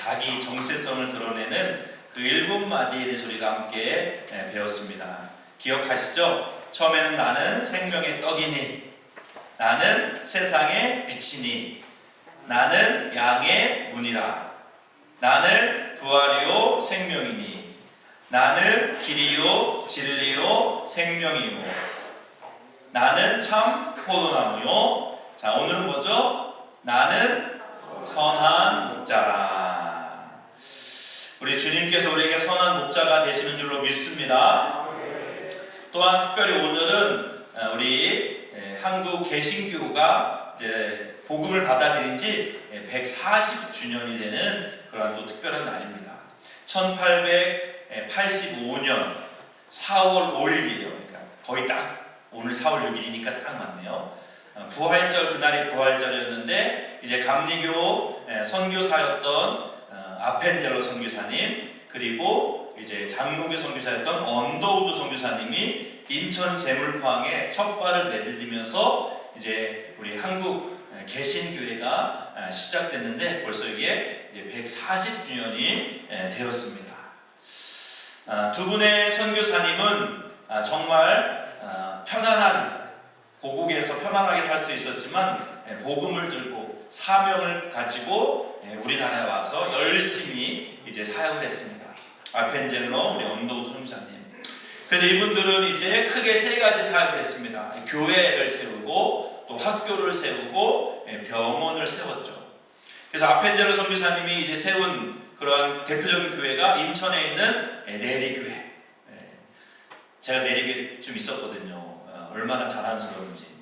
자기 정체성을 드러내는 그 7마디에 대해서 우리가 함께 배웠습니다. 기억하시죠? 처음에는 나는 생명의 떡이니, 나는 세상의 빛이니, 나는 양의 문이라, 나는 부활이요 생명이니, 나는 길이요 진리요 생명이요, 나는 참 포도나무요. 자, 오늘은 뭐죠? 나는 선한 목자라. 우리 주님께서 우리에게 선한 목자가 되시는 줄로 믿습니다. 또한 특별히 오늘은 우리 한국 개신교가 이제 복음을 받아들인 지 140주년이 되는 그런 또 특별한 날입니다. 1885년 4월 5일이에요. 그러니까 거의 딱 오늘 4월 6일이니까 딱 맞네요. 부활절, 그날이 부활절이었는데 이제 감리교 선교사였던 아펜젤로 선교사님, 그리고 이제 장로교 선교사였던 언더우드 선교사님이 인천 제물포항에 첫 발을 내디디면서 이제 우리 한국 개신교회가 시작됐는데 벌써 이게 이제 140주년이 되었습니다. 두 분의 선교사님은 정말 편안한 고국에서 편안하게 살 수 있었지만 복음을 들고 사명을 가지고 우리나라에 와서 열심히 이제 사역을 했습니다. 아펜젤로 우리 언더우드 선교사님. 그래서 이분들은 이제 크게 3가지 사역을 했습니다. 교회를 세우고 또 학교를 세우고 병원을 세웠죠. 그래서 아펜젤로 선교사님이 이제 세운 그런 대표적인 교회가 인천에 있는 내리교회. 제가 내리교회 좀 있었거든요. 얼마나 자랑스러운지.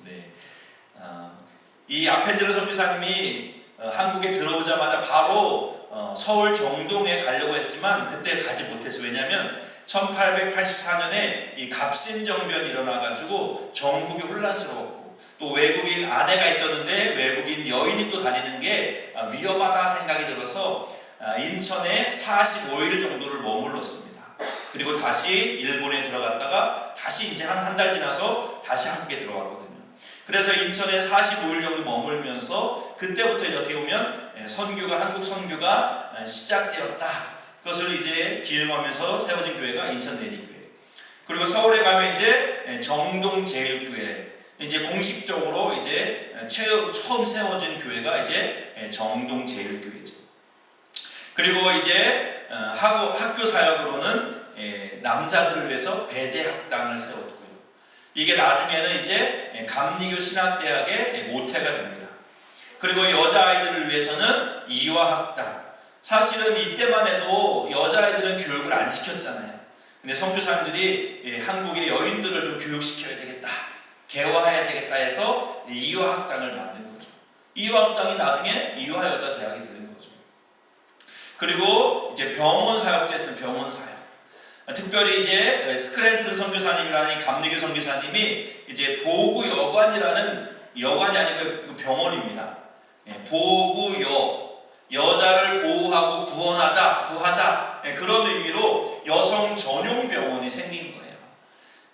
이 아펜젤로 선교사님이 한국에 들어오자마자 바로 서울 정동에 가려고 했지만 그때 가지 못했어요. 왜냐하면 1884년에 이 갑신정변이 일어나가지고 전국이 혼란스러웠고, 또 외국인 아내가 있었는데 외국인 여인이 또 다니는 게 위험하다 생각이 들어서 인천에 45일 정도를 머물렀습니다. 그리고 다시 일본에 들어갔다가 다시 이제 한 달 지나서 다시 한국에 들어왔거든요. 그래서 인천에 45일 정도 머물면서 그때부터 이제 어떻게 보면 선교가, 한국 선교가 시작되었다. 그것을 이제 기념하면서 세워진 교회가 인천 내리교회. 그리고 서울에 가면 이제 정동 제일교회. 이제 공식적으로 이제 처음 세워진 교회가 이제 정동 제일교회죠. 그리고 이제 학교 사역으로는 남자들을 위해서 배제학당을 세웠고요. 이게 나중에는 이제 감리교 신학대학의 모태가 됩니다. 그리고 여자아이들을 위해서는 이화학당. 사실은 이때만 해도 여자아이들은 교육을 안 시켰잖아요. 근데 선교사님들이 한국의 여인들을 좀 교육시켜야 되겠다, 개화해야 되겠다 해서 이화학당을 만든 거죠. 이화학당이 나중에 이화여자대학이 되는 거죠. 그리고 이제 병원 사역도 했어요. 병원 사역. 특별히 이제 스크랜튼 선교사님이라는 감리교 선교사님이 이제 보구여관이라는, 여관이 아니고 병원입니다. 보구여, 여자를 보호하고 구하자, 그런 의미로 여성 전용 병원이 생긴 거예요.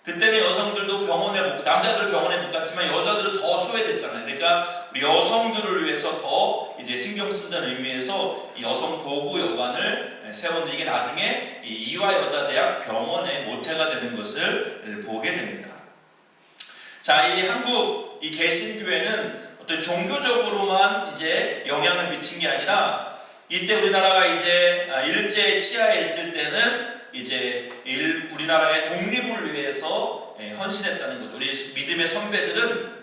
그때는 여성들도 병원에 못, 남자들 병원에 못 갔지만 여자들은 더 소외됐잖아요. 그러니까 여성들을 위해서 더 이제 신경 쓰는 의미에서 여성 보구여관을 세웠는데, 이게 나중에 이화여자대학 병원의 모태가 되는 것을 보게 됩니다. 자, 이 한국 이 개신교회는 어떤 종교적으로만 이제 영향을 미친 게 아니라, 이때 우리나라가 이제 일제 치하에 있을 때는 이제 우리나라의 독립을 위해서 헌신했다는 거죠. 우리 믿음의 선배들은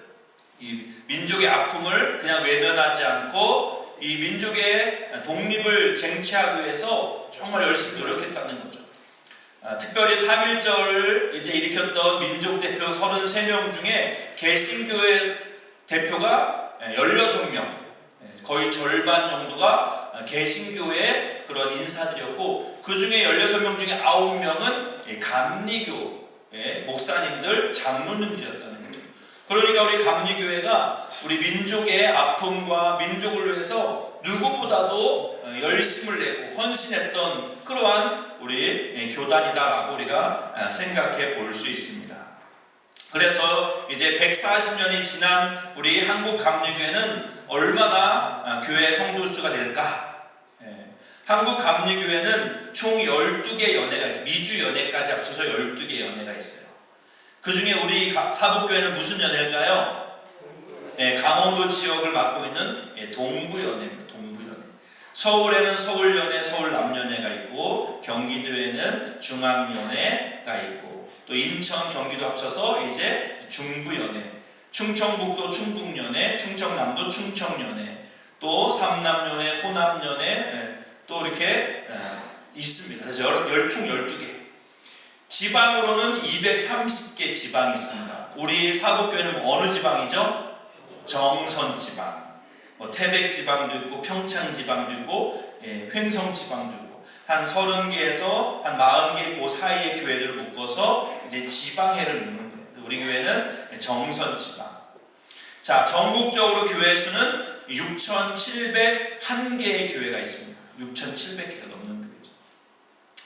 이 민족의 아픔을 그냥 외면하지 않고 이 민족의 독립을 쟁취하기 위해서 정말 열심히 노력했다는 거죠. 특별히 3.1절을 이제 일으켰던 민족 대표 33명 중에 개신교회 대표가 16명, 거의 절반 정도가 개신교의 그런 인사들이었고, 그 중에 16명 중에 9명은 감리교의 목사님들, 장로님들이었다는 거죠. 그러니까 우리 감리교회가 우리 민족의 아픔과 민족을 위해서 누구보다도 열심을 내고 헌신했던 그러한 우리 교단이다라고 우리가 생각해 볼 수 있습니다. 그래서 이제 140년이 지난 우리 한국 감리교회는 얼마나 교회 성도수가 될까? 한국 감리교회는 총 12개 연회가 있어요. 미주 연회까지 합쳐서 12개 연회가 있어요. 그 중에 우리 사북교회는 무슨 연회일까요? 네, 강원도 지역을 맡고 있는 동부연회입니다. 동부연회. 서울에는 서울연회, 서울남연회가 있고, 경기도에는 중앙연회가 있고, 또 인천, 경기도 합쳐서 이제 중부연회, 충청북도 충북연회, 충청남도 충청연회, 또 삼남연회, 호남연회, 또 이렇게 있습니다. 그래서 총 12개. 지방으로는 230개 지방이 있습니다. 우리 사북교회는 어느 지방이죠? 정선지방. 태백지방도 있고 평창지방도 있고 횡성지방도 있고 한 30개에서 한 40개 그 사이의 교회들을 묶어서 이제 지방회를 묶는 거예요. 우리 교회는 정선지방. 자, 전국적으로 교회 수는 6,701개의 교회가 있습니다. 6,700개가 넘는 교회죠.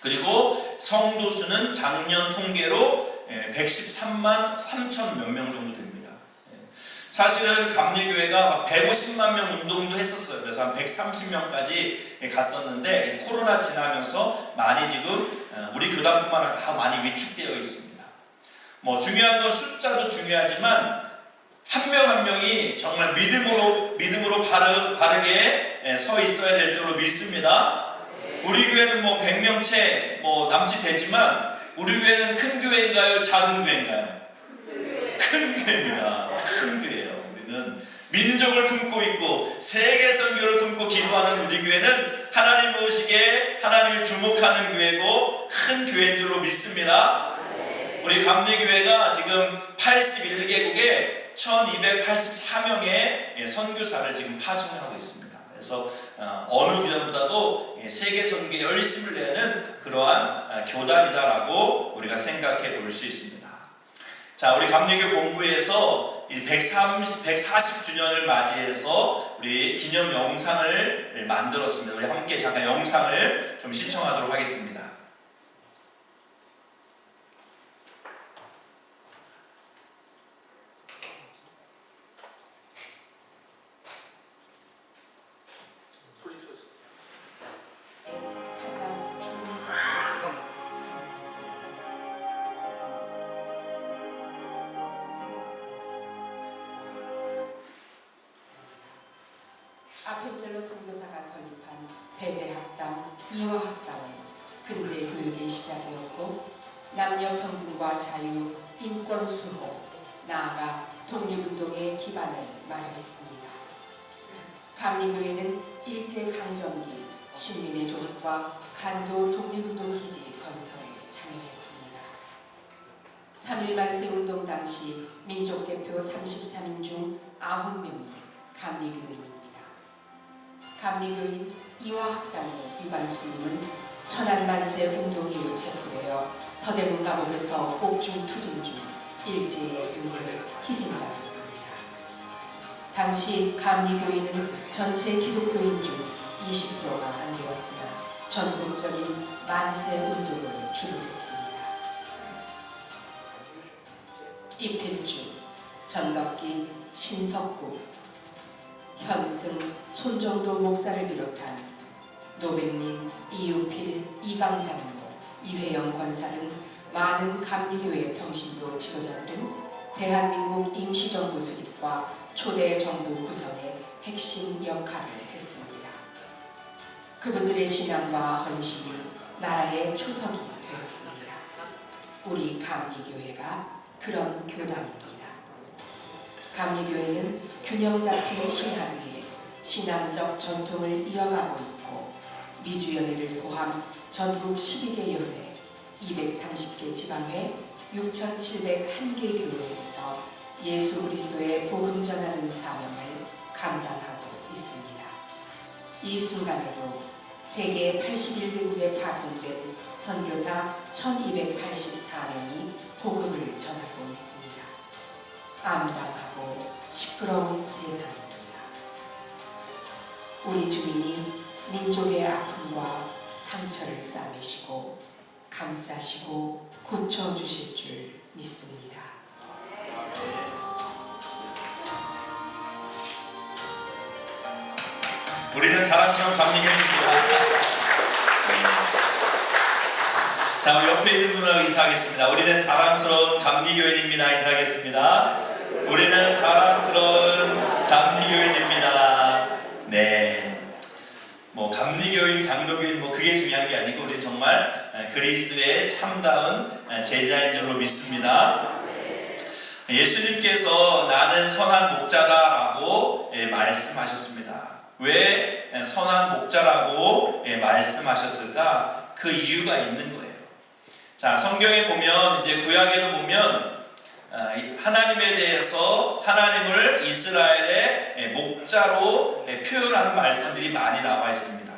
그리고 성도 수는 작년 통계로 113만 3천 몇 명 정도 됩니다. 사실은 감리교회가 막 150만 명 운동도 했었어요. 그래서 한 130명까지 갔었는데 코로나 지나면서 많이 지금 우리 교단뿐만 아니라 다 많이 위축되어 있습니다. 뭐 중요한 건 숫자도 중요하지만 한 명 한 명이 정말 믿음으로 바르게 서 있어야 될 줄로 믿습니다. 우리 교회는 뭐 100명 채 남짓 되지만 우리 교회는 큰 교회인가요? 작은 교회인가요? 큰 교회입니다. 큰 교회예요. 우리는 민족을 품고 있고 세계 선교를 품고 기도하는 우리 교회는 하나님 보시기에 하나님이 주목하는 교회고 큰 교회인 줄로 믿습니다. 우리 감리교회가 지금 81개국에 1284명의 선교사를 지금 파송하고 있습니다. 그래서 어느 교단보다도 세계 선교에 열심을 내는 그러한 교단이다라고 우리가 생각해 볼 수 있습니다. 자, 우리 감리교 본부에서 140주년을 맞이해서 우리 기념 영상을 만들었습니다. 우리 함께 잠깐 영상을 좀 시청하도록 하겠습니다. 아펜젤로 선교사가 설립한 배제학당, 이화학당은 근대 교육의 시작이었고 남녀평등과 자유, 인권 수호, 나아가 독립운동의 기반을 마련했습니다. 감리교회는 일제강점기 신민의 조직과 간도 독립운동 기지 건설에 참여했습니다. 3.1 만세운동 당시 민족대표 33인 중 9명이 감리교인입니다. 감리교인 이화학당의 유관수님은 천안만세 운동 이후 체포되어 서대문 감옥에서 옥중 투쟁 중 일제의 의뢰를 희생당했습니다. 당시 감리교인은 전체 기독교인 중 20%가 안 되었으나 전국적인 만세 운동을 주도했습니다. 이필주, 전덕기, 신석구, 현승, 손정도 목사를 비롯한 노백린, 이유필, 이방장로, 이회영 권사 등 많은 감리교회 평신도 지도자들은 대한민국 임시정부 수립과 초대 정부 구성의 핵심 역할을 했습니다. 그분들의 신앙과 헌신이 나라의 초석이 되었습니다. 우리 감리교회가 그런 교단입니다. 감리교회는 균형 잡힌 신학 위에 신앙적 전통을 이어가고 있고 미주연회를 포함 전국 12개 연회, 230개 지방회, 6,701개 교회에서 예수 그리스도의 복음 전하는 사명을 감당하고 있습니다. 이 순간에도 세계 81개국에 파송된 선교사 1284명이 복음을 전하고 있습니다. 암담하고 시끄러운 세상입니다. 우리 주님이 민족의 아픔과 상처를 싸매시고 감싸시고 고쳐주실 줄 믿습니다. 우리는 자랑스러운 감리교회입니다. 자, 우리 옆에 있는 분하고 인사하겠습니다. 우리는 자랑스러운 감리교인입니다. 인사하겠습니다. 우리는 자랑스러운 감리교인입니다. 네. 뭐 감리교인, 장로교인 뭐 그게 중요한 게 아니고 우리 정말 그리스도의 참다운 제자인 줄로 믿습니다. 예수님께서 나는 선한 목자다라고 말씀하셨습니다. 왜 선한 목자라고 말씀하셨을까? 그 이유가 있는 거예요. 자, 성경에 보면 이제 구약에도 보면 하나님에 대해서 하나님을 이스라엘의 목자로 표현하는 말씀들이 많이 나와 있습니다.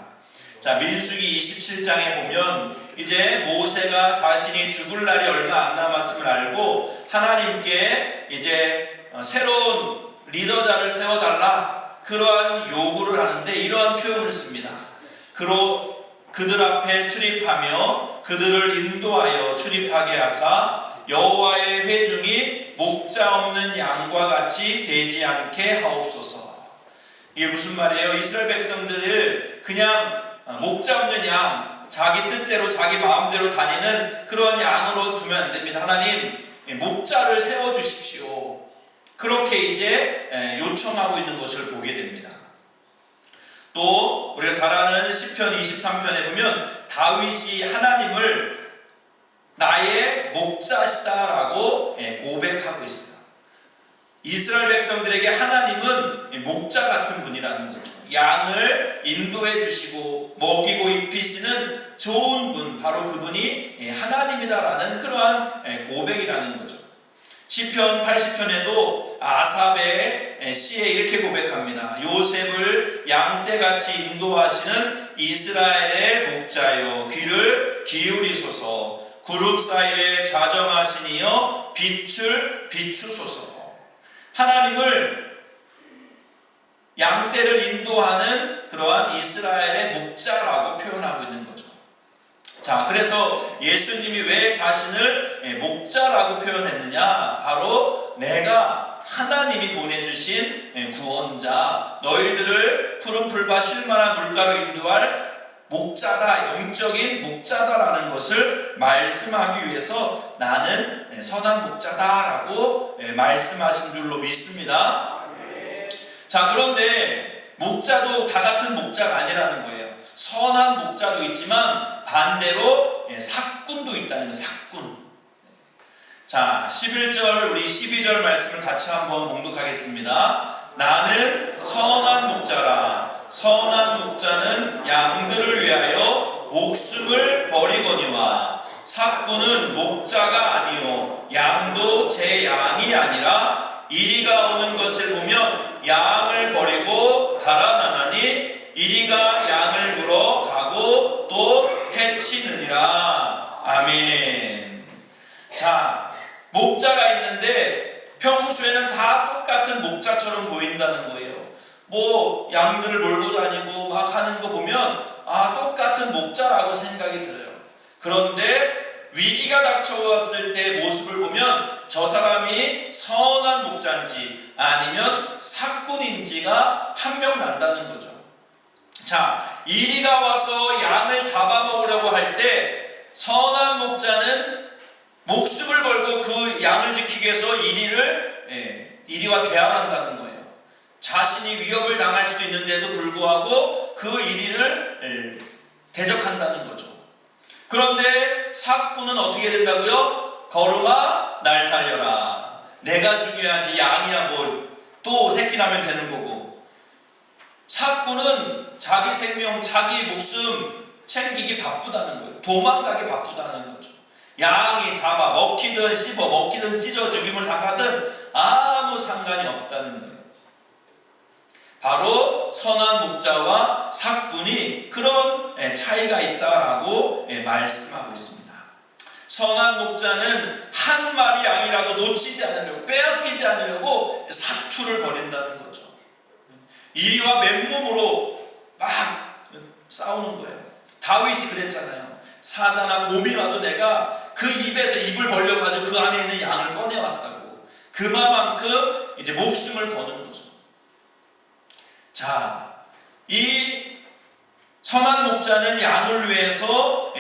자, 민수기 27장에 보면 이제 모세가 자신이 죽을 날이 얼마 안 남았음을 알고 하나님께 이제 새로운 리더자를 세워달라 그러한 요구를 하는데 이러한 표현을 씁니다. 그들 앞에 출입하며 그들을 인도하여 출입하게 하사 여호와의 회중이 목자 없는 양과 같이 되지 않게 하옵소서. 이게 무슨 말이에요? 이스라엘 백성들을 그냥 목자 없는 양, 자기 뜻대로 자기 마음대로 다니는 그런 양으로 두면 안 됩니다. 하나님 목자를 세워주십시오. 그렇게 이제 요청하고 있는 것을 보게 됩니다. 또 우리가 잘 아는 시편 23편에 보면 다윗이 하나님을 나의 목자시다라고 고백하고 있어요. 이스라엘 백성들에게 하나님은 목자 같은 분이라는 거죠. 양을 인도해 주시고 먹이고 입히시는 좋은 분, 바로 그분이 하나님이다라는 그러한 고백이라는 거죠. 시편 80편에도 아삽의 시에 이렇게 고백합니다. 요셉을 양떼같이 인도하시는 이스라엘의 목자여 귀를 기울이소서. 그룹 사이에 좌정하시니여 빛을 비추소서. 하나님을 양떼를 인도하는 그러한 이스라엘의 목자라고 표현하고 있는 거죠. 자, 그래서 예수님이 왜 자신을 목자라고 표현했느냐? 바로 내가 하나님이 보내주신 구원자, 너희들을 푸른 풀과 쉴만한 물가로 인도할 목자다, 영적인 목자다라는 것을 말씀하기 위해서 나는 선한 목자다라고 말씀하신 줄로 믿습니다. 자, 그런데 목자도 다 같은 목자가 아니라는 거예요. 선한 목자도 있지만 반대로 삭군도 있다는 거예요. 삭군. 자, 11절 우리 12절 말씀을 같이 한번 봉독하겠습니다. 나는 선한 목자라. 선한 목자는 양들을 위하여 목숨을 버리거니와 삭군은 목자가 아니요 양도 제 양이 아니라 이리가 오는 것을 보면 양을 버리고 달아나나니 이리가 양을 물어 가고 또 해치느니라. 아멘. 자, 목자가 있는데 평소에는 다 똑같은 목자처럼 보인다는 거예요. 뭐 양들을 몰고 다니고 막 하는 거 보면 똑같은 목자라고 생각이 들어요. 그런데 위기가 닥쳐왔을 때 모습을 보면 저 사람이 선한 목자인지 아니면 삭군인지가 판명난다는 거죠. 자, 이리가 와서 양을 잡아먹으려고 할 때 선한 목자는 목숨을 걸고 그 양을 지키기 위해서 이리와 대항한다는 거예요. 자신이 위협을 당할 수도 있는데도 불구하고 그 이리를 대적한다는 거죠. 그런데 삭군은 어떻게 된다고요? 걸음아 날 살려라. 내가 중요하지 양이야 뭐 또 새끼 나면 되는 거고. 삭군은 자기 생명, 자기 목숨 챙기기 바쁘다는 거예요. 도망가기 바쁘다는 거죠. 양이 잡아 먹히든 씹어 먹히든 찢어 죽임을 당하든 아무 상관이 없다는 거예요. 바로 선한 목자와 삭군이 그런 차이가 있다라고 말씀하고 있습니다. 선한 목자는 한 마리 양이라도 놓치지 않으려고, 빼앗기지 않으려고 사투를 벌인다는 거죠. 이와 맨몸으로 막 싸우는 거예요. 다윗이 그랬잖아요. 사자나 곰이 와도 내가 그 입에서 입을 벌려가지고 그 안에 있는 양을 꺼내왔다고. 그만큼 이제 목숨을 거는 거죠. 자, 이 선한 목자는 양을 위해서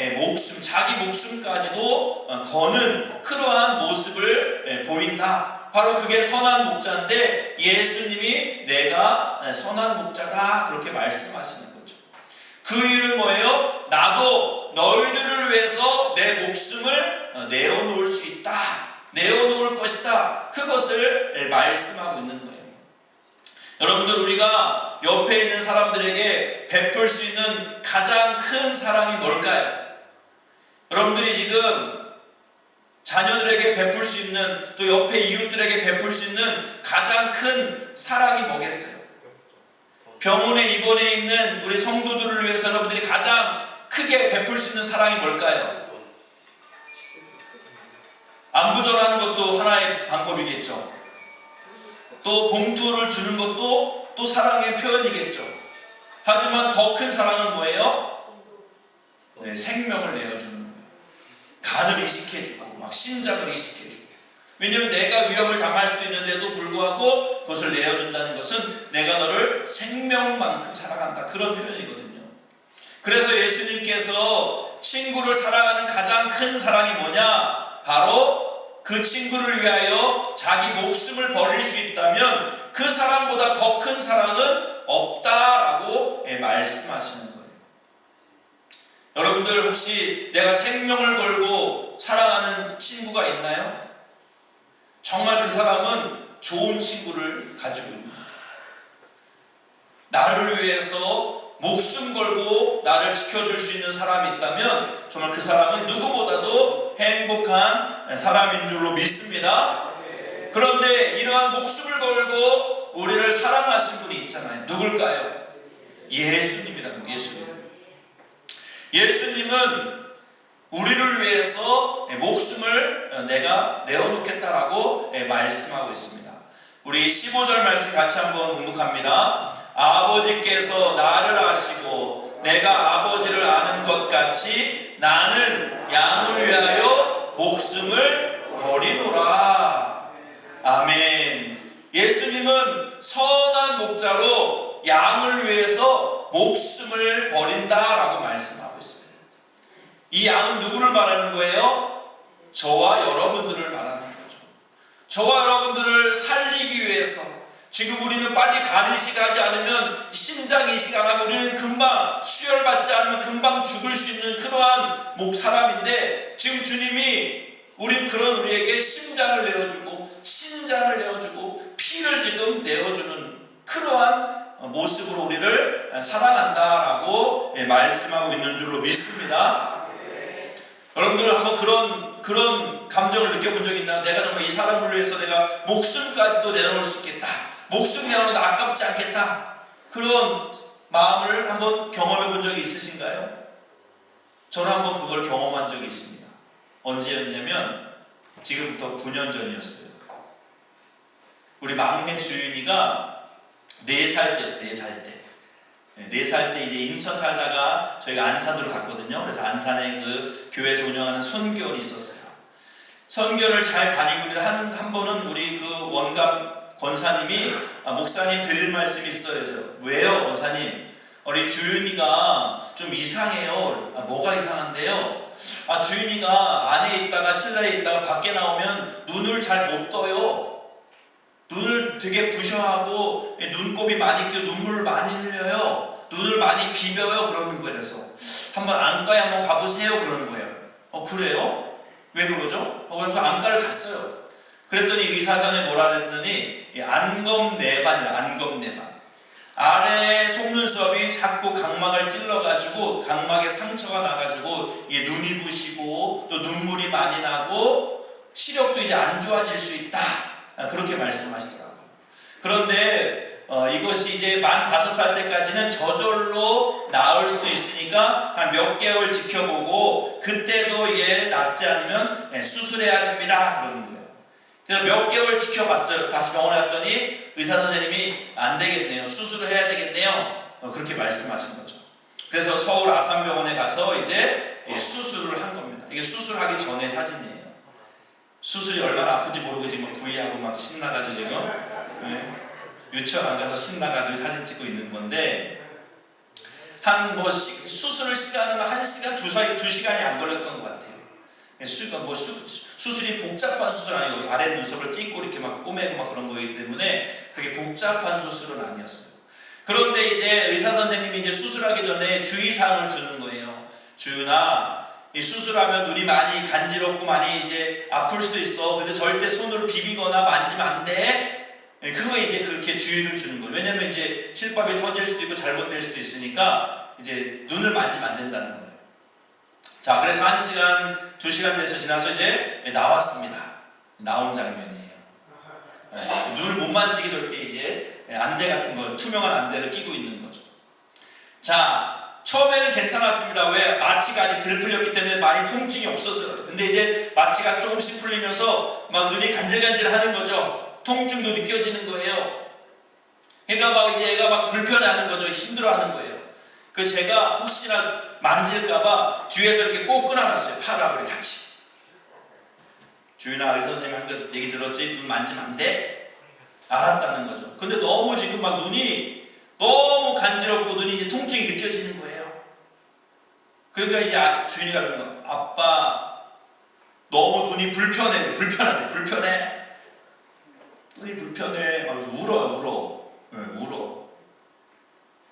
자기 목숨까지도 거는 그러한 모습을 보인다. 바로 그게 선한 목자인데 예수님이 내가 선한 목자다 그렇게 말씀하시는 거죠. 그 이유는 뭐예요? 나도 너희들을 위해서 내 목숨을 내어놓을 수 있다. 내어놓을 것이다. 그것을 말씀하고 있는 거예요. 여러분들, 우리가 옆에 있는 사람들에게 베풀 수 있는 가장 큰 사랑이 뭘까요? 여러분들이 지금 자녀들에게 베풀 수 있는, 또 옆에 이웃들에게 베풀 수 있는 가장 큰 사랑이 뭐겠어요? 병원에 입원해 있는 우리 성도들을 위해서 여러분들이 가장 크게 베풀 수 있는 사랑이 뭘까요? 안부전하는 것도 하나의 방법이겠죠. 또 봉투를 주는 것도 또 사랑의 표현이겠죠. 하지만 더 큰 사랑은 뭐예요? 생명을 내어주는 거예요. 간을 이식해주고 막 심장을 이식해주고. 왜냐하면 내가 위험을 당할 수도 있는데도 불구하고 그것을 내어준다는 것은 내가 너를 생명만큼 사랑한다, 그런 표현이거든요. 그래서 예수님께서 친구를 사랑하는 가장 큰 사랑이 뭐냐? 바로 그 친구를 위하여 자기 목숨을 버릴 수 있다면 그 사랑보다 더 큰 사랑은 없다라고 말씀하시는 거예요. 여러분들, 혹시 내가 생명을 걸고 사랑하는 친구가 있나요? 정말 그 사람은 좋은 친구를 가지고 있는 거죠. 나를 위해서 목숨 걸고 나를 지켜줄 수 있는 사람이 있다면 정말 그 사람은 누구보다도 행복한 사람인 줄로 믿습니다. 그런데 이러한 목숨을 걸고 우리를 사랑하신 분이 있잖아요. 누굴까요? 예수님이라는 거예요. 예수님은 우리를 위해서 목숨을 내가 내어놓겠다라고 말씀하고 있습니다. 우리 15절 말씀 같이 한번 공독합니다. 아버지께서 나를 아시고 내가 아버지를 아는 것 같이 나는 양을 위하여 목숨을 버리노라. 아멘. 예수님은 선한 목자로 양을 위해서 목숨을 버린다라고 말씀하고 있어요. 이 양은 누구를 말하는 거예요? 저와 여러분들을 말하는 거죠. 저와 여러분들을 살리기 위해서, 지금 우리는 빨리 간 이식하지 않으면, 심장 이식 안 하면 우리는 금방 수혈받지 않으면 금방 죽을 수 있는 그러한 사람인데, 지금 주님이 우리에게 심장을 내어주고 신장을 내어주고 피를 지금 내어주는 그러한 모습으로 우리를 사랑한다라고 말씀하고 있는 줄로 믿습니다. 여러분들 한번 그런 감정을 느껴본 적이 있나요? 내가 정말 이 사람을 위해서 내가 목숨까지도 내놓을 수 있겠다, 목숨 내어놓는 아깝지 않겠다, 그런 마음을 한번 경험해 본 적이 있으신가요? 저는 한번 그걸 경험한 적이 있습니다. 언제였냐면 지금부터 9년 전이었어요. 우리 막내 주윤이가 4살 때였어요. 4살 때. 4살 때 이제 인천 살다가 저희가 안산으로 갔거든요. 그래서 안산에 그 교회에서 운영하는 선교원이 있었어요. 선교를 잘 다니고 있는데 한 번은 우리 그 원감 권사님이 목사님 드릴 말씀이 있어요. 그래서 왜요, 권사님? 우리 주윤이가 좀 이상해요. 뭐가 이상한데요? 주윤이가 안에 있다가 실내에 있다가 밖에 나오면 눈을 잘 못 떠요. 눈을 되게 부셔하고 눈곱이 많이 끼고 눈물을 많이 흘려요. 눈을 많이 비벼요. 그러는 거예요. 그래서 한번 안과에 한번 가보세요. 그러는 거예요. 그래요? 왜 그러죠? 그래서 안과를 갔어요. 그랬더니 의사선에 뭐라 그랬더니 안검내반이야. 안검내반. 아래 속눈썹이 자꾸 각막을 찔러가지고 각막에 상처가 나가지고 눈이 부시고 또 눈물이 많이 나고 시력도 이제 안 좋아질 수 있다. 그렇게 말씀하시더라고요. 그런데 이것이 이제 만 5살 때까지는 저절로 나을 수도 있으니까 한 몇 개월 지켜보고 그때도 낫지 않으면 수술해야 됩니다. 그러는 거예요. 그래서 몇 개월 지켜봤어요. 다시 병원에 갔더니 의사 선생님이 안 되겠네요. 수술을 해야 되겠네요. 그렇게 말씀하신 거죠. 그래서 서울 아산병원에 가서 이제 수술을 한 겁니다. 이게 수술하기 전에 사진이에요. 수술이 얼마나 아픈지 모르고 지금 부위하고 막 신나가지고 지금 유치원 안 가서 신나가지고 사진 찍고 있는 건데, 수술 시간은 1시간, 2시간이 안 걸렸던 것 같아요. 수술이 복잡한 수술 아니고 아래 눈썹을 찍고 이렇게 막 꼬매고 막 그런 거기 때문에 그게 복잡한 수술은 아니었어요. 그런데 이제 의사 선생님이 이제 수술하기 전에 주의사항을 주는 거예요. 주윤아, 이 수술하면 눈이 많이 간지럽고 많이 이제 아플 수도 있어. 근데 절대 손으로 비비거나 만지면 안 돼. 그거 이제 그렇게 주의를 주는 거예요. 왜냐면 이제 실밥이 터질 수도 있고 잘못될 수도 있으니까 이제 눈을 만지면 안 된다는 거예요. 자, 그래서 1시간, 2시간 돼서 지나서 이제 나왔습니다. 나온 장면이에요. 눈을 못 만지게 저렇게 이제 안대 같은 거, 투명한 안대를 끼고 있는 거죠. 자, 처음에는 괜찮았습니다. 왜? 마취가 아직 덜 풀렸기 때문에 많이 통증이 없었어요. 근데 이제 마취가 조금씩 풀리면서 막 눈이 간질간질 하는 거죠. 통증도 느껴지는 거예요. 그러니까 막 이제 얘가 막 불편해하는 거죠. 힘들어하는 거예요. 그 제가 혹시나 만질까봐 뒤에서 이렇게 꼭 끊어놨어요. 팔하고 같이. 주인아, 의사 선생님이 한 거 얘기 들었지? 눈 만지면 안 돼? 알았다는 거죠. 근데 너무 지금 막 눈이 너무 간지럽고 눈이 이제 통증이 느껴지는 거예요. 그러니까 이제 주인이가 그러는 거, 아빠 너무 눈이 불편해. 불편해. 눈이 불편해. 막 울어. 울어.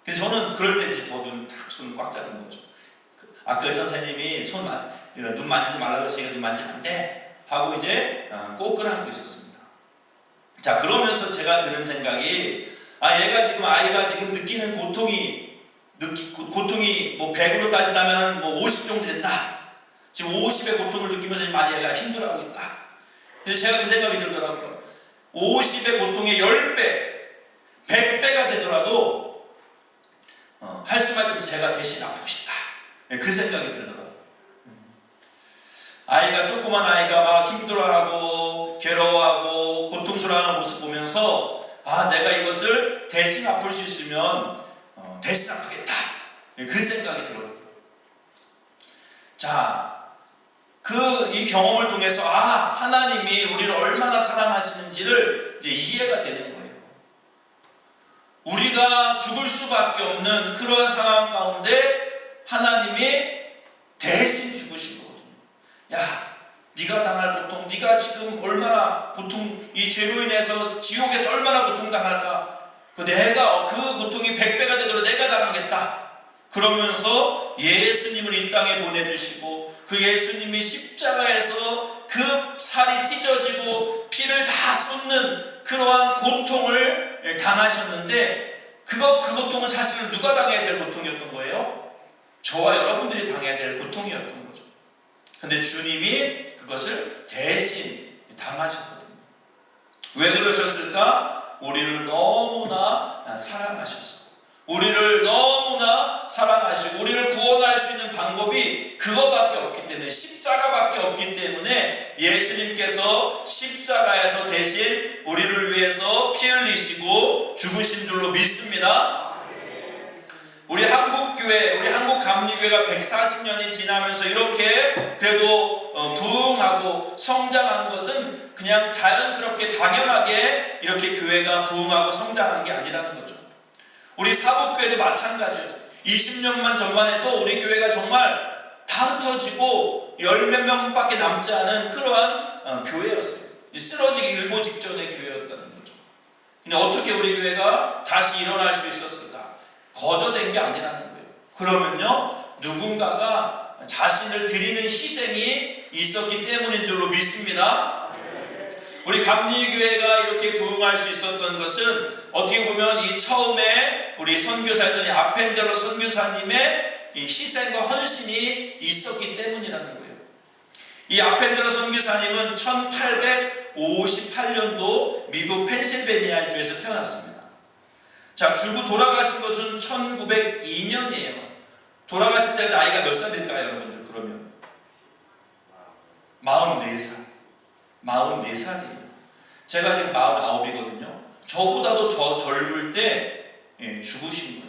그래서 저는 그럴 때 이제 더 눈 탁 손을 꽉 잡는 거죠. 아까 의사 선생님이 눈 만지지 말라고 했으니까 눈 만지면 안 돼. 하고 이제 꼭 끌어안고 있었습니다. 자, 그러면서 제가 드는 생각이, 아이가 지금 느끼는 고통이 뭐 100으로 따지자면 뭐 50 정도 된다. 지금 50의 고통을 느끼면서 많이 얘가 힘들어하고 있다. 그래서 제가 그 생각이 들더라고요. 50의 고통의 10배, 100배가 되더라도 할 수만큼 제가 대신 아프고 싶다. 그 생각이 들더라고요. 조그만 아이가 막 힘들어하고 괴로워하고 고통스러워하는 모습 보면서 내가 이것을 대신 아플 수 있으면 대신 아프겠다. 그 생각이 들어요. 자, 이 경험을 통해서 하나님이 우리를 얼마나 사랑하시는지를 이제 이해가 되는 거예요. 우리가 죽을 수밖에 없는 그러한 상황 가운데 하나님이 대신 죽으신 거거든요. 네가 당할 고통, 네가 지금 얼마나 이 죄로 인해서 지옥에서 얼마나 고통당할까? 내가 그 고통이 100배가 되도록 내가 당하겠다. 그러면서 예수님을 이 땅에 보내주시고 그 예수님이 십자가에서 그 살이 찢어지고 피를 다 쏟는 그러한 고통을 당하셨는데 그 고통은 사실은 누가 당해야 될 고통이었던 거예요? 저와 여러분들이 당해야 될 고통이었던 거죠. 근데 주님이 그것을 대신 당하셨거든요. 왜 그러셨을까? 우리를 너무나 사랑하셔서, 우리를 너무나 사랑하시고 우리를 구원할 수 있는 방법이 그거밖에 없기 때문에, 십자가밖에 없기 때문에 예수님께서 십자가에서 대신 우리를 위해서 피 흘리시고 죽으신 줄로 믿습니다. 우리 한국교회, 우리 한국감리교회가 140년이 지나면서 이렇게 그래도 부흥하고 성장한 것은 그냥 자연스럽게 당연하게 이렇게 교회가 부흥하고 성장한 게 아니라는 거죠. 우리 사북교회도 마찬가지예요. 20년만 전만 해도 우리 교회가 정말 다 흩어지고 10몇 명밖에 남지 않은 그러한 교회였어요. 쓰러지기 일보 직전의 교회였다는 거죠. 근데 어떻게 우리 교회가 다시 일어날 수 있었을까? 거저된 게 아니라는 거예요. 그러면요, 누군가가 자신을 드리는 희생이 있었기 때문인 줄로 믿습니다. 우리 감리교회가 이렇게 부흥할 수 있었던 것은 어떻게 보면 이 처음에 우리 선교사였던 아펜젤러 선교사님의 이 희생과 헌신이 있었기 때문이라는 거예요. 이 아펜젤러 선교사님은 1858년도 미국 펜실베니아주에서 태어났습니다. 자, 돌아가신 것은 1902년이에요. 돌아가실 때 나이가 몇 살일까요, 여러분들? 그러면 44살. 44살이에요. 제가 지금 49이거든요. 저보다도 젊을 때 죽으신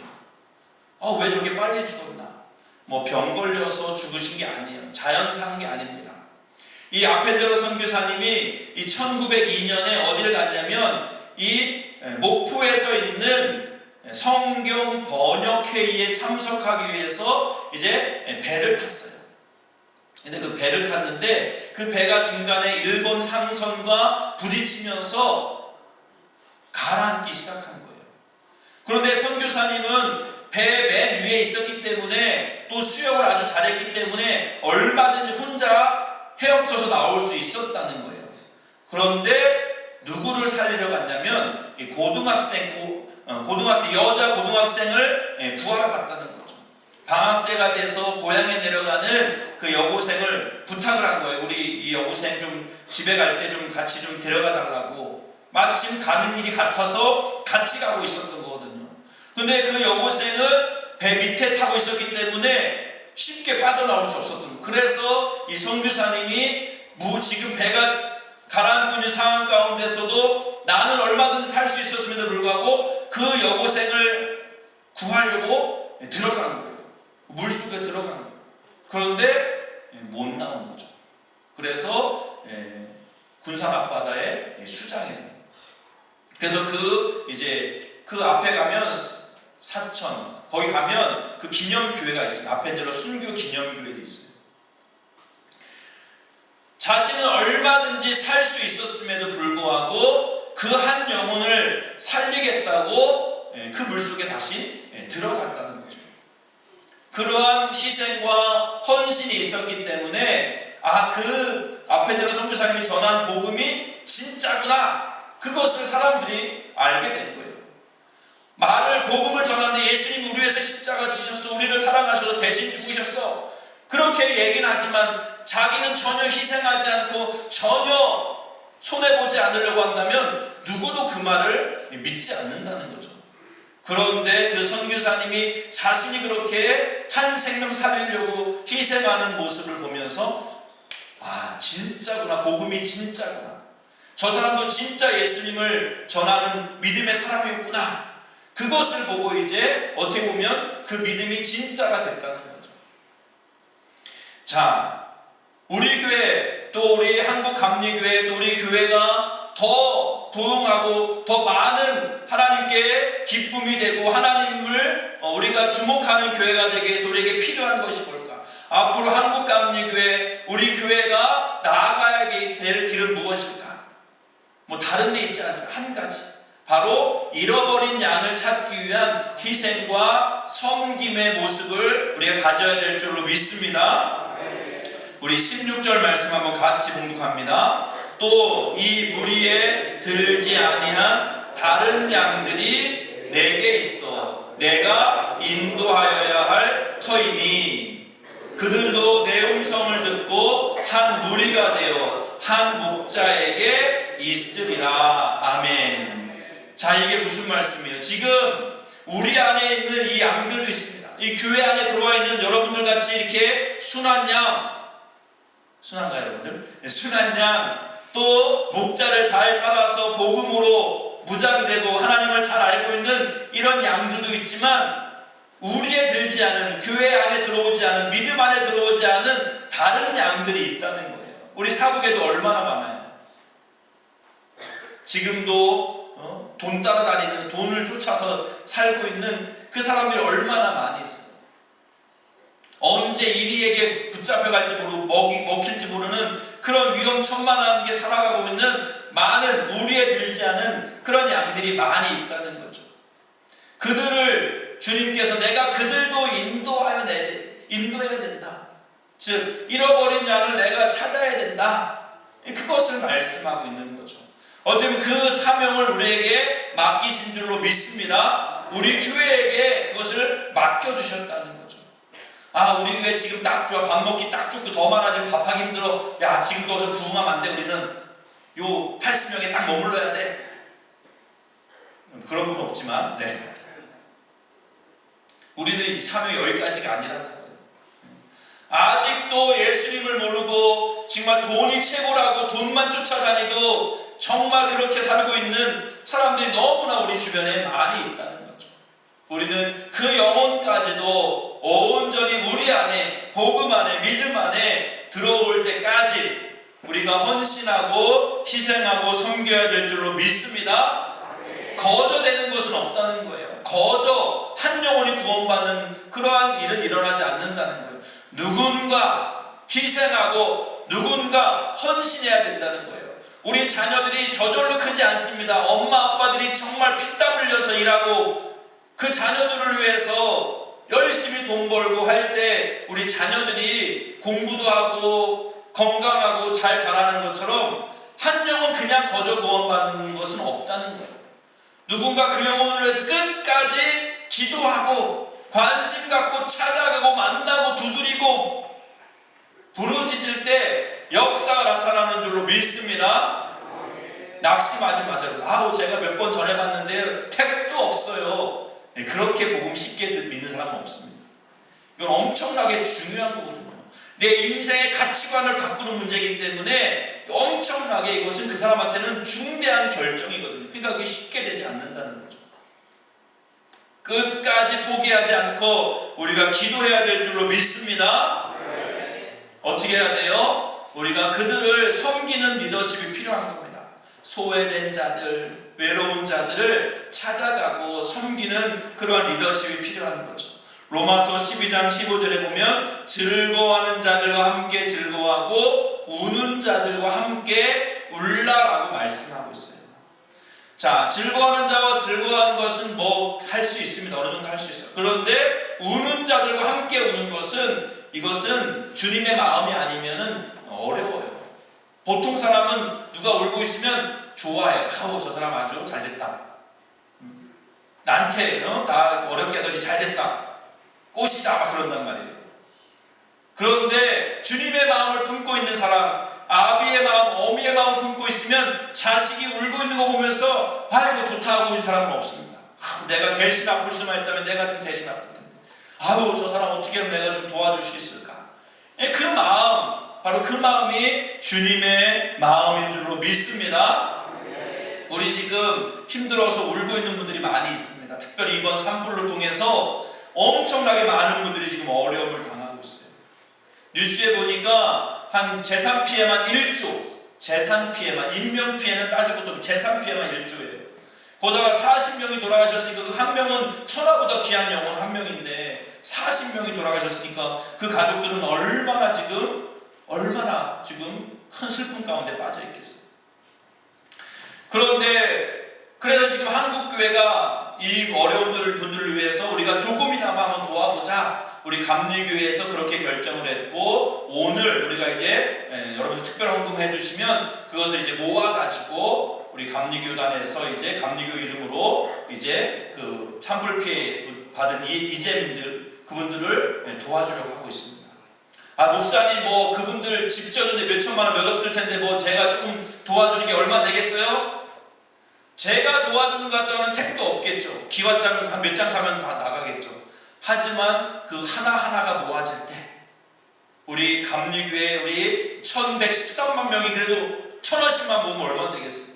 거예요. 왜 저게 빨리 죽었나? 뭐 병 걸려서 죽으신 게 아니에요. 자연사한 게 아닙니다. 이 아펜젤러 선교사님이 이 1902년에 어디를 갔냐면 이 목포에서 있는 성경 번역회의에 참석하기 위해서 이제 배를 탔어요. 근데 그 배를 탔는데 그 배가 중간에 일본 상선과 부딪히면서 가라앉기 시작한 거예요. 그런데 선교사님은 배 맨 위에 있었기 때문에 또 수영을 아주 잘했기 때문에 얼마든지 혼자 헤엄쳐서 나올 수 있었다는 거예요. 그런데 누구를 살리러 갔냐면 이 고등학생 여자 고등학생을 구하러 갔다는 거죠. 방학 때가 돼서 고향에 내려가는 그 여고생을 부탁을 한 거예요. 우리 이 여고생 좀 집에 갈 때 좀 같이 좀 데려가 달라고. 마침 가는 일이 같아서 같이 가고 있었던 거거든요. 근데 그 여고생은 배 밑에 타고 있었기 때문에 쉽게 빠져나올 수 없었던 거예요. 그래서 이 선교사님이 지금 배가 가라앉고 있는 상황 가운데서도 나는 얼마든지 살 수 있었음에도 불구하고 그 여고생을 구하려고 들어간 거예요. 물속에 들어간 거예요. 그런데 못 나온 거죠. 그래서 군산 앞바다에 수장이 됩니다. 그래서 그 앞에 가면 사천 거기 가면 그 기념교회가 있어요. 앞에 이제 순교 기념교회도 있어요. 자신은 얼마든지 살 수 있었음에도 불구하고 그 한 영혼을 살리겠다고 그 물속에 다시 들어갔다는 거죠. 그러한 희생과 헌신이 있었기 때문에 그 앞에 들어 선교사님이 전한 복음이 진짜구나, 그것을 사람들이 알게 된 거예요. 복음을 전하는데 예수님 우리 위해서 십자가 지셨어, 우리를 사랑하셔서 대신 죽으셨어, 그렇게 얘기는 하지만 자기는 전혀 희생하지 않고 전혀 손해보지 않으려고 한다면 누구도 그 말을 믿지 않는다는 거죠. 그런데 그 선교사님이 자신이 그렇게 한 생명 살리려고 희생하는 모습을 보면서 진짜구나, 복음이 진짜구나, 저 사람도 진짜 예수님을 전하는 믿음의 사람이었구나, 그것을 보고 이제 어떻게 보면 그 믿음이 진짜가 됐다는 거죠. 자, 우리 교회 또 우리 한국감리교회 또 우리 교회가 더 부흥하고 더 많은 하나님께 기쁨이 되고 하나님을 우리가 주목하는 교회가 되기 위해서 우리에게 필요한 것이 뭘까? 앞으로 한국감리교회 우리 교회가 나아가야 될 길은 무엇일까? 다른 데 있지 않습니까? 한 가지, 바로 잃어버린 양을 찾기 위한 희생과 섬김의 모습을 우리가 가져야 될 줄로 믿습니다. 우리 16절 말씀 한번 같이 봉독합니다. 또 이 무리에 들지 아니한 다른 양들이 내게 있어 내가 인도하여야 할 터이니 그들도 내 음성을 듣고 한 무리가 되어 한 목자에게 있으리라. 아멘. 자, 이게 무슨 말씀이에요? 지금 우리 안에 있는 이 양들도 있습니다. 이 교회 안에 들어와 있는 여러분들 같이 이렇게 순한 양, 순한가요 여러분들? 순한 양, 또 목자를 잘 따라서 복음으로 무장되고 하나님을 잘 알고 있는 이런 양들도 있지만 우리에 들지 않은, 교회 안에 들어오지 않은, 믿음 안에 들어오지 않은 다른 양들이 있다는 거예요. 우리 사북에도 얼마나 많아요. 지금도 돈 따라다니는, 돈을 쫓아서 살고 있는 그 사람들이 얼마나 많이 있어요. 언제 이리에게 붙잡혀갈지 모르고 먹힐지 모르는 그런 위험천만한 게 살아가고 있는 많은 우리에 들지 않은 그런 양들이 많이 있다는 거죠. 그들을 주님께서 내가 그들도 인도해야 된다. 즉 잃어버린 양을 내가 찾아야 된다. 그것을 말씀하고 있는 거죠. 어떻게 보면 그 사명을 우리에게 맡기신 줄로 믿습니다. 우리 교회에게 그것을 맡겨주셨다는 거죠. 우리 교회 지금 딱 좋아, 밥 먹기 딱 좋고 더 많아지면 밥하기 힘들어. 야, 지금 거기서 부흥하면 안 돼. 우리는 요 80명에 딱 머물러야 돼. 그런 분 없지만, 네. 우리는 사명이 여기까지가 아니라는 거예요. 아직도 예수님을 모르고 정말 돈이 최고라고 돈만 쫓아다니고 정말 그렇게 살고 있는 사람들이 너무나 우리 주변에 많이 있다는 거죠. 우리는 그 영혼까지도 온전히 우리 안에, 복음 안에, 믿음 안에 들어올 때까지 우리가 헌신하고 희생하고 섬겨야 될 줄로 믿습니다. 거저되는 것은 없다는 거예요. 거저 한 영혼이 구원받는 그러한 일은 일어나지 않는다는 거예요. 누군가 희생하고 누군가 헌신해야 된다는 거예요. 우리 자녀들이 저절로 크지 않습니다. 엄마 아빠들이 정말 피땀 흘려서 일하고 그 자녀들을 위해서 열심히 돈 벌고 할 때 우리 자녀들이 공부도 하고 건강하고 잘 자라는 것처럼 한 영혼 그냥 거저 구원받는 것은 없다는 거예요. 누군가 그 영혼을 위해서 끝까지 기도하고 관심 갖고 찾아가고 만나고 두드리고 부르짖을 때 역사가 나타나는 줄로 믿습니다. 낙심하지 마세요. 아우 제가 몇 번 전해봤는데 택도 없어요. 그렇게 복음 쉽게 믿는 사람은 없습니다. 이건 엄청나게 중요한 거거든요. 내 인생의 가치관을 바꾸는 문제이기 때문에 엄청나게 이것은 그 사람한테는 중대한 결정이거든요. 그러니까 그게 쉽게 되지 않는다는 거죠. 끝까지 포기하지 않고 우리가 기도해야 될 줄로 믿습니다. 어떻게 해야 돼요? 우리가 그들을 섬기는 리더십이 필요한 겁니다. 소외된 자들, 외로운 자들을 찾아가고 섬기는 그러한 리더십이 필요한 거죠. 로마서 12장 15절에 보면 즐거워하는 자들과 함께 즐거워하고 우는 자들과 함께 울라라고 말씀하고 있어요. 자, 즐거워하는 자와 즐거워하는 것은 뭐 할 수 있습니다. 어느 정도 할 수 있어요. 그런데 우는 자들과 함께 우는 것은 이것은 주님의 마음이 아니면은 어려워요. 보통 사람은 누가 울고 있으면 좋아해요. 아우 저 사람 아주 잘됐다. 나한테 나 어렵게 하더니 잘됐다. 꽃이다 막 그런단 말이에요. 그런데 주님의 마음을 품고 있는 사람, 아비의 마음, 어미의 마음 품고 있으면 자식이 울고 있는 거 보면서 아이고 좋다 하고 있는 사람은 없습니다. 내가 대신 아플 수만 있다면 내가 좀 대신 아플 텐데 아우 저 사람 어떻게 하면 내가 좀 도와줄 수 있을까. 그 마음, 바로 그 마음이 주님의 마음인 줄로 믿습니다. 우리 지금 힘들어서 울고 있는 분들이 많이 있습니다. 특별히 이번 산불을 통해서 엄청나게 많은 분들이 지금 어려움을 당하고 있어요. 뉴스에 보니까 한 재산 피해만 1조, 재산 피해만, 인명 피해는 따질 것도 없고 재산 피해만 1조예요. 거기다가 40명이 돌아가셨으니까 그 한 명은 천하보다 귀한 영혼 한 명인데 40명이 돌아가셨으니까 그 가족들은 얼마나 지금 큰 슬픔 가운데 빠져 있겠어요. 그런데 그래서 지금 한국교회가 이 어려운 분들을 위해서 우리가 조금이나마 한번 도와보자. 우리 감리교회에서 그렇게 결정을 했고 오늘 우리가 이제 여러분들 특별 헌금해 주시면 그것을 이제 모아가지고 우리 감리교단에서 이제 감리교 이름으로 이제 그 산불 피해 받은 이재민들 그분들을 도와주려고 하고 있습니다. 아 목사님 뭐 그분들 집 지어주는데 몇 천만 원 몇 억 들 텐데 뭐 제가 조금 도와주는 게 얼마 되겠어요? 제가 도와주는 것 같다는 택도 없겠죠. 기와장 한 몇 장 사면 다 나가겠죠. 하지만 그 하나하나가 모아질 때 우리 감리교회 우리 1113만 명이 그래도 1000원씩만 모으면 얼마나 되겠어요?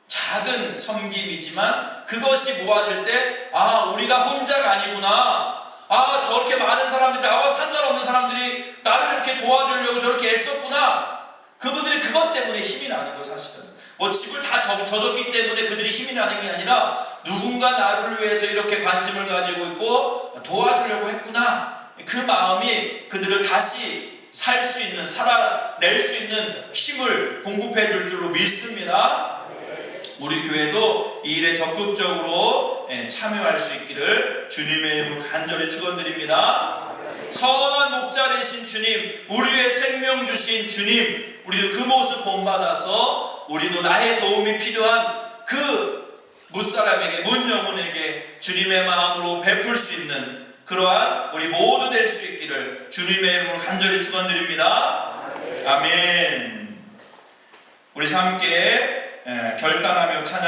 작은 섬김이지만 그것이 모아질 때 아 우리가 혼자가 아니구나. 아 저렇게 많은 사람들이 나와 상관없는 사람들이 나를 이렇게 도와주려고 저렇게 애썼구나. 그분들이 그것 때문에 힘이 나는 거예요. 사실은 뭐 집을 다 져줬기 때문에 그들이 힘이 나는 게 아니라 누군가 나를 위해서 이렇게 관심을 가지고 있고 도와주려고 했구나. 그 마음이 그들을 다시 살 수 있는 살아낼 수 있는 힘을 공급해 줄 줄로 믿습니다. 우리 교회도 이 일에 적극적으로 참여할 수 있기를 주님의 이름으로 간절히 축원드립니다. 선한 목자 되신 주님, 우리의 생명 주신 주님, 우리도 그 모습 본받아서 우리도 나의 도움이 필요한 그 무사람에게, 문영혼에게 주님의 마음으로 베풀 수 있는 그러한 우리 모두 될 수 있기를 주님의 이름으로 간절히 축원드립니다. 아멘. 우리 함께 결단하며 찬양